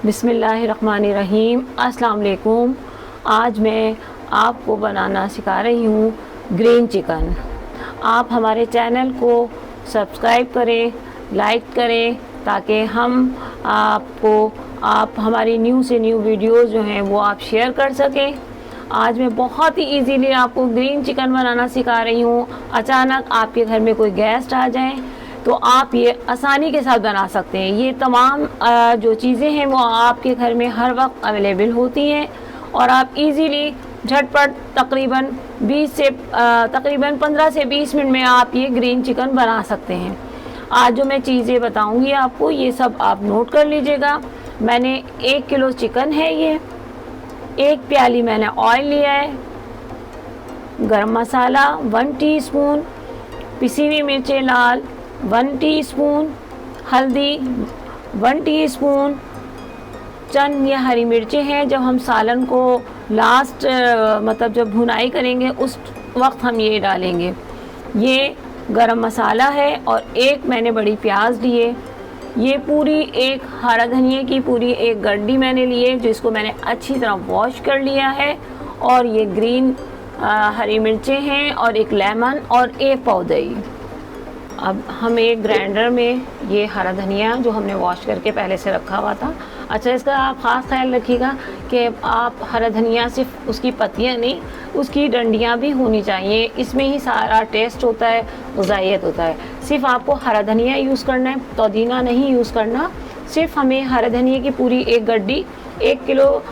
बिस्मिल्लाहिर्रहमानिर्रहीम। अस्सलाम वालेकुम। आज मैं आपको बनाना सिखा रही हूँ ग्रीन चिकन। आप हमारे चैनल को सब्सक्राइब करें, लाइक करें, ताकि आप हमारी न्यू से न्यू वीडियोस जो हैं वो आप शेयर कर सकें। आज मैं बहुत ही इजीली आपको ग्रीन चिकन बनाना सिखा रही हूँ। अचानक आपके घर में कोई गेस्ट आ जाए तो आप ये आसानी के साथ बना सकते हैं। ये तमाम जो चीज़ें हैं वो आपके घर में हर वक्त अवेलेबल होती हैं और आप इजीली झटपट तकरीबन 15 से 20 मिनट में आप ये ग्रीन चिकन बना सकते हैं। आज जो मैं चीज़ें बताऊंगी आपको, ये सब आप नोट कर लीजिएगा। मैंने 1 किलो चिकन है, ये 1 प्याली मैंने ऑयल लिया है, गरम मसाला 1 टीस्पून, पिसी हुई मिर्चें लाल 1 टीस्पून, हल्दी 1 टीस्पून, चंद ये हरी मिर्चें हैं। जब हम सालन को लास्ट मतलब जब भुनाई करेंगे उस वक्त हम ये डालेंगे। ये गरम मसाला है और एक मैंने बड़ी प्याज लिए। ये पूरी एक हरा धनिया की पूरी एक गड्डी मैंने लिए, जिसको मैंने अच्छी तरह वॉश कर लिया है। और ये ग्रीन हरी मिर्चें हैं और एक लेमन और एक पाव दही। अब हम एक ग्राइंडर में ये हरा धनिया जो हमने वॉश करके पहले से रखा हुआ था। अच्छा, इसका आप ख़ास ख्याल रखिएगा कि आप हरा धनिया सिर्फ उसकी पत्तियां नहीं, उसकी डंडियां भी होनी चाहिए। इसमें ही सारा टेस्ट होता है, ग़ुज़ाइयत होता है। सिर्फ आपको हरा धनिया यूज़ करना है, पुदीना नहीं यूज़ करना। सिर्फ हमें हरा धनिया की पूरी एक गड्डी, 1 किलो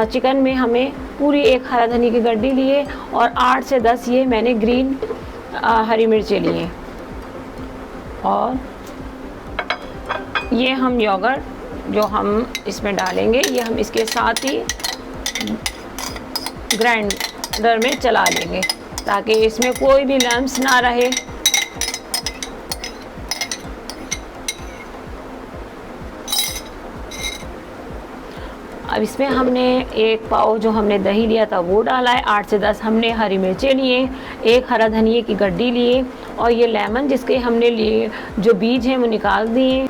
चिकन में हमें पूरी एक हरा धनिया की गड्डी लिए और 8 से 10 ये मैंने ग्रीन हरी मिर्चें लिए। और ये हम योगर्ट जो हम इसमें डालेंगे, ये हम इसके साथ ही ग्राइंडर में चला लेंगे ताकि इसमें कोई भी लम्स ना रहे। अब इसमें हमने 1 पाव जो हमने दही लिया था वो डाला है, 8 से 10 हमने हरी मिर्चें लिए, 1 हरा धनिया की गड्डी लिए और ये लेमन जिसके हमने लिए जो बीज हैं वो निकाल दिए,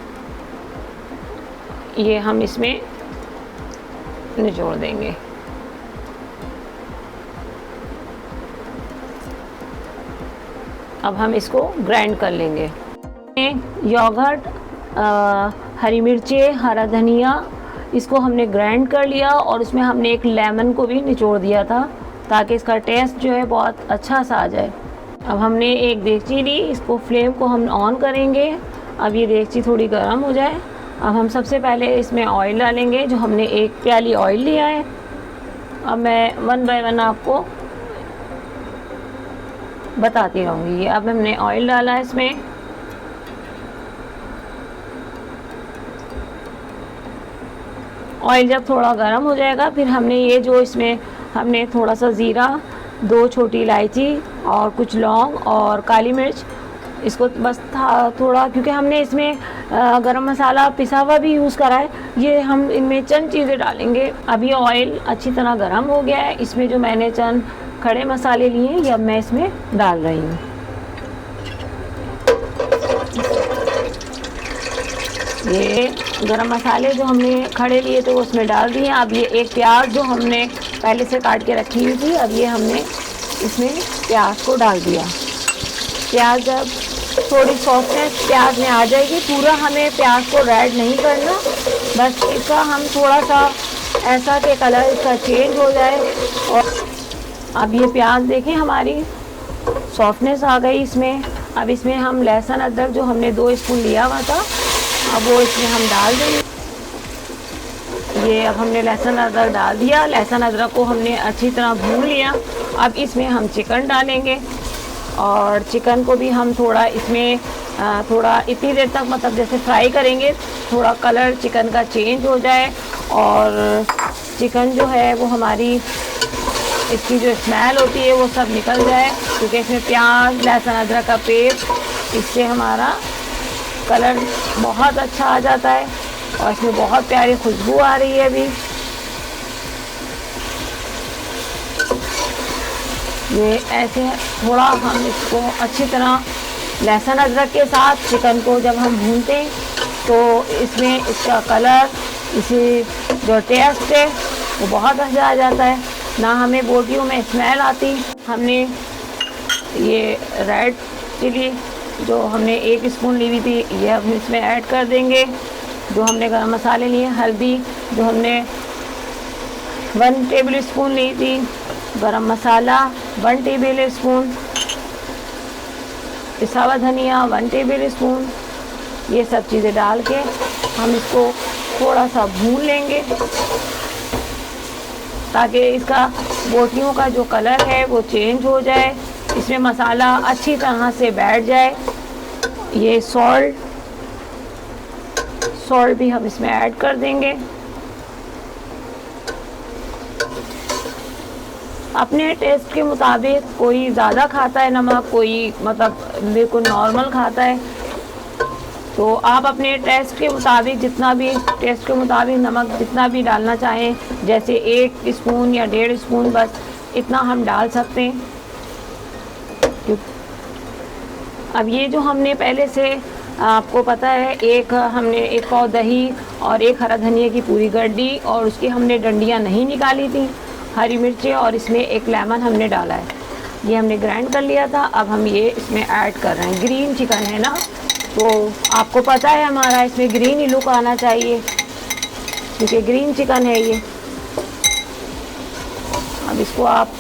ये हम इसमें निचोड़ देंगे। अब हम इसको ग्राइंड कर लेंगे। योगर्ट, हरी मिर्चें, हरा धनिया, इसको हमने ग्राइंड कर लिया और उसमें हमने एक लेमन को भी निचोड़ दिया था ताकि इसका टेस्ट जो है बहुत अच्छा सा आ जाए। अब हमने एक देगची ली, इसको फ्लेम को हम ऑन करेंगे। अब ये देगची थोड़ी गर्म हो जाए। अब हम सबसे पहले इसमें ऑयल डालेंगे, जो हमने 1 प्याली ऑयल लिया है। अब मैं 1 बाय 1 आपको बताती रहूँगी। अब हमने ऑयल डाला है इसमें, ऑयल जब थोड़ा गर्म हो जाएगा फिर हमने ये जो इसमें हमने थोड़ा सा ज़ीरा, 2 छोटी इलायची और कुछ लौंग और काली मिर्च, इसको बस थोड़ा, क्योंकि हमने इसमें गरम मसाला पिसा हुआ भी यूज़ करा है, ये हम इनमें चंद चीज़ें डालेंगे। अब ये ऑयल अच्छी तरह गर्म हो गया है। इसमें जो मैंने चंद खड़े मसाले लिए हैं ये अब मैं इसमें डाल रही हूँ। ये गरम मसाले जो हमने खड़े लिए थे वो उसमें डाल दिए। अब ये एक प्याज जो हमने पहले से काट के रखी हुई थी, अब ये हमने इसमें प्याज को डाल दिया। प्याज जब थोड़ी सॉफ्टनेस प्याज में आ जाएगी, पूरा हमें प्याज को रेड नहीं करना, बस इसका हम थोड़ा सा ऐसा कि कलर इसका चेंज हो जाए। और अब ये प्याज देखें हमारी सॉफ्टनेस आ गई इसमें। अब इसमें हम लहसुन अदरक जो हमने 2 स्पून लिया हुआ था, अब वो इसमें हम डाल देंगे। ये अब हमने लहसुन अदरक डाल दिया। लहसुन अदरक को हमने अच्छी तरह भून लिया। अब इसमें हम चिकन डालेंगे और चिकन को भी हम थोड़ा इसमें थोड़ा इतनी देर तक मतलब जैसे फ्राई करेंगे, थोड़ा कलर चिकन का चेंज हो जाए और चिकन जो है वो हमारी इसकी जो स्मेल होती है वो सब निकल जाए, क्योंकि इसमें प्याज, लहसुन अदरक का पेस्ट, इससे हमारा कलर बहुत अच्छा आ जाता है और इसमें बहुत प्यारी खुशबू आ रही है। अभी ये ऐसे थोड़ा हम इसको अच्छी तरह लहसुन अदरक के साथ चिकन को जब हम भूनते हैं तो इसमें इसका कलर इसे जो टेस्ट है वो बहुत अच्छा आ जाता है, ना हमें बोटियों में स्मेल आती। हमने ये रेड चिली जो हमने 1 स्पून ली हुई थी ये हम इसमें ऐड कर देंगे। जो हमने गरम मसाले लिए, हल्दी जो हमने 1 टेबल स्पून ली थी, गरम मसाला 1 टेबल स्पून, पिसा हुआ धनिया 1 टेबल स्पून, ये सब चीज़ें डाल के हम इसको थोड़ा सा भून लेंगे ताकि इसका बोटियों का जो कलर है वो चेंज हो जाए, इसमें मसाला अच्छी तरह से बैठ जाए। ये सॉल्ट भी हम इसमें ऐड कर देंगे। अपने टेस्ट के मुताबिक, कोई ज़्यादा खाता है नमक, कोई मतलब बिल्कुल नॉर्मल खाता है, तो आप अपने टेस्ट के मुताबिक नमक जितना भी डालना चाहें, जैसे 1 स्पून या 1.5 स्पून, बस इतना हम डाल सकते हैं। अब ये जो हमने पहले से, आपको पता है, हमने 1 पाव दही और 1 हरा धनिया की पूरी गड्डी और उसकी हमने डंडियाँ नहीं निकाली थी, हरी मिर्चें और इसमें 1 लेमन हमने डाला है, ये हमने ग्राइंड कर लिया था। अब हम ये इसमें ऐड कर रहे हैं। ग्रीन चिकन है ना, तो आपको पता है हमारा इसमें ग्रीन ही लुक आना चाहिए क्योंकि ग्रीन चिकन है ये। अब इसको आप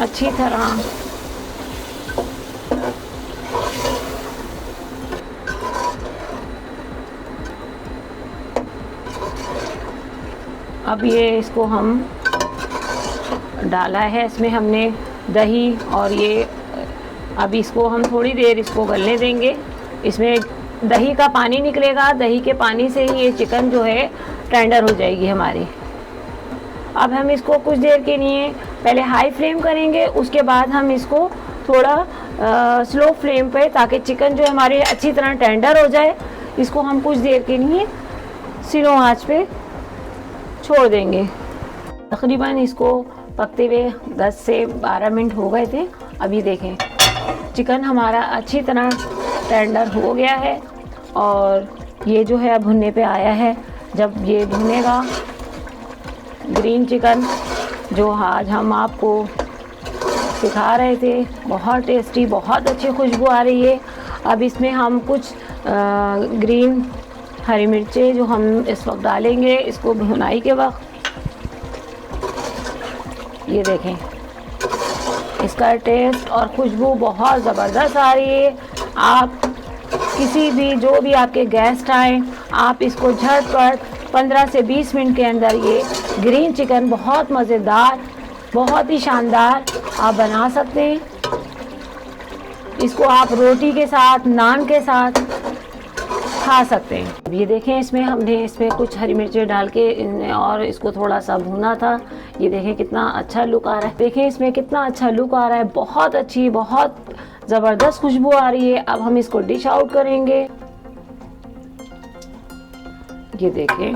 अच्छी तरह अब ये इसको हम डाला है, इसमें हमने दही और ये, अब इसको हम थोड़ी देर इसको गलने देंगे। इसमें दही का पानी निकलेगा, दही के पानी से ही ये चिकन जो है टेंडर हो जाएगी हमारी। अब हम इसको कुछ देर के लिए पहले हाई फ्लेम करेंगे, उसके बाद हम इसको थोड़ा स्लो फ्लेम पे, ताकि चिकन जो हमारे अच्छी तरह टेंडर हो जाए, इसको हम कुछ देर के लिए स्लो आंच पे छोड़ देंगे। तकरीबन इसको पकते हुए 10 से 12 मिनट हो गए थे। अभी देखें चिकन हमारा अच्छी तरह टेंडर हो गया है और ये जो है अब भुनने पे आया है। जब ये भुनेगा ग्रीन चिकन जो आज हम आपको सिखा रहे थे, बहुत टेस्टी, बहुत अच्छी खुशबू आ रही है। अब इसमें हम कुछ ग्रीन हरी मिर्चें जो हम इस वक्त डालेंगे, इसको भुनाई के वक्त। ये देखें इसका टेस्ट और खुशबू बहुत ज़बरदस्त आ रही है। आप किसी भी, जो भी आपके गेस्ट आए, आप इसको झटपट 15 से 20 मिनट के अंदर ये ग्रीन चिकन बहुत मज़ेदार, बहुत ही शानदार आप बना सकते हैं। इसको आप रोटी के साथ, नान के साथ खा सकते हैं। ये देखें हमने इसमें कुछ हरी मिर्चें डाल के और इसको थोड़ा सा भुना था। ये देखें कितना अच्छा लुक आ रहा है, देखें इसमें कितना अच्छा लुक आ रहा है, बहुत अच्छी, बहुत ज़बरदस्त खुशबू आ रही है। अब हम इसको डिश आउट करेंगे। ये देखें